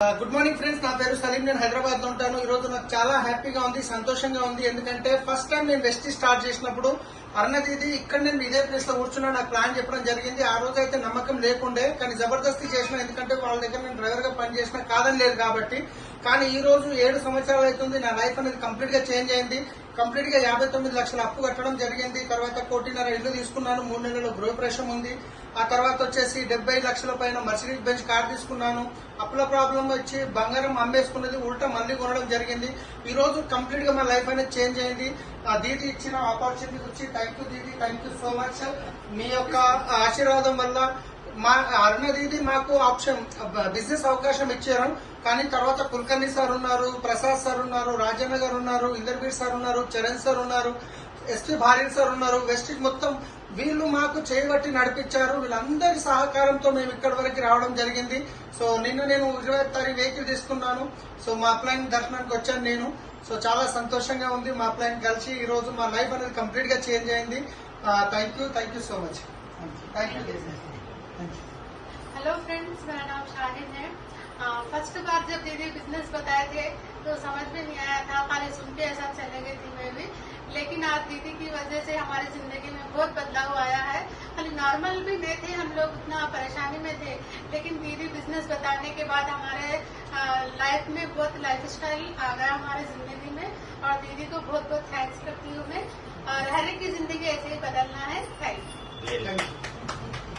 Good morning friends, నా పేరు సలీం. నేను హైదరాబాద్ లో ఉంటాను. ఈ రోజు నాకు చాలా హ్యాపీగా ఉంది, సంతోషంగా ఉంది. ఎందుకంటే ఫస్ట్ టైం నేను వెస్టీ స్టార్ట్ చేసినప్పుడు అరుణదీది ఇక్కడ నేను ఇదే ప్లేస్ లో కూర్చున్నా నాకు ప్లాన్ చెప్పడం జరిగింది. ఆ రోజు అయితే నమ్మకం లేకుండే, కానీ జబర్దస్తి చేసిన. ఎందుకంటే వాళ్ళ దగ్గర నేను డ్రైవర్ గా పనిచేసిన కాదని లేదు కాబట్టి. కానీ ఈ రోజు 7 సంవత్సరాలు అవుతుంది. నా లైఫ్ అనేది కంప్లీట్ గా చేంజ్ అయింది. కంప్లీట్ గా 59 లక్షల అప్పు కట్టడం జరిగింది. తర్వాత 1.5 కోటి ఇల్లు తీసుకున్నాను. 3 నెలల గృహప్రవేశం ఉంది. ఆ తర్వాత వచ్చేసి 70 లక్షల పైన మర్సిడీస్ బెంచ్ కార్ తీసుకున్నాను. అప్పుల ప్రాబ్లం వచ్చి బంగారం అమ్మేసుకున్నది ఉల్టా మళ్ళీ కొనడం జరిగింది. ఈ రోజు కంప్లీట్ గా మా లైఫ్ అనేది చేంజ్ అయింది. దీది ఇచ్చిన ఆపర్చునిటీ వచ్చి థ్యాంక్ యూ దీది, థ్యాంక్ యూ సో మచ్. మీ యొక్క ఆశీర్వాదం వల్ల మా అరుణదీది మాకు ఆప్షన్ బిజినెస్ అవకాశం ఇచ్చారు. కానీ తర్వాత కుల్కర్ణి సార్ ఉన్నారు, ప్రసాద్ సార్ ఉన్నారు, రాజన్న గారు ఉన్నారు, ఇందర్బీర్ సార్ ఉన్నారు, చరణ్ సార్ ఉన్నారు, ఎస్పీ భార్య సార్ ఉన్నారు. వెస్టిజ్ మొత్తం వీళ్ళు మాకు చేయబట్టి నడిపించారు. వీళ్ళందరి సహకారంతో మేము ఇక్కడి వరకు రావడం జరిగింది. సో నిన్న నేను 25వ తారీఖు వెహికల్ తీసుకున్నాను. సో మా అప్లైన్ దర్శనానికి వచ్చాను నేను. సో చాలా సంతోషంగా ఉంది మా అప్లైన్ కలిసి. ఈ రోజు మా లైఫ్ అనేది కంప్లీట్ గా చేంజ్ అయింది. Thank you so much. Thank you. Hello friends, मेरा नाम शाहिद है। फर्स्ट बार जब दीदी बिजनेस बताए थे तो समझ में नहीं आया था, खाली सुन के ऐसा चले गई थी मैं भी। लेकिन आज दीदी की वजह से हमारी जिंदगी में बहुत बदलाव आया है। खाली नॉर्मल भी नहीं थे हम लोग, उतना परेशानी में थे, लेकिन दीदी बिजनेस बताने के बाद हमारे लाइफ में बहुत लाइफ स्टाइल आ गया हमारी जिंदगी में। और दीदी को बहुत बहुत थैंक्स करती हूँ मैं। और हर एक की जिंदगी ऐसे ही बदलना है। Thank you.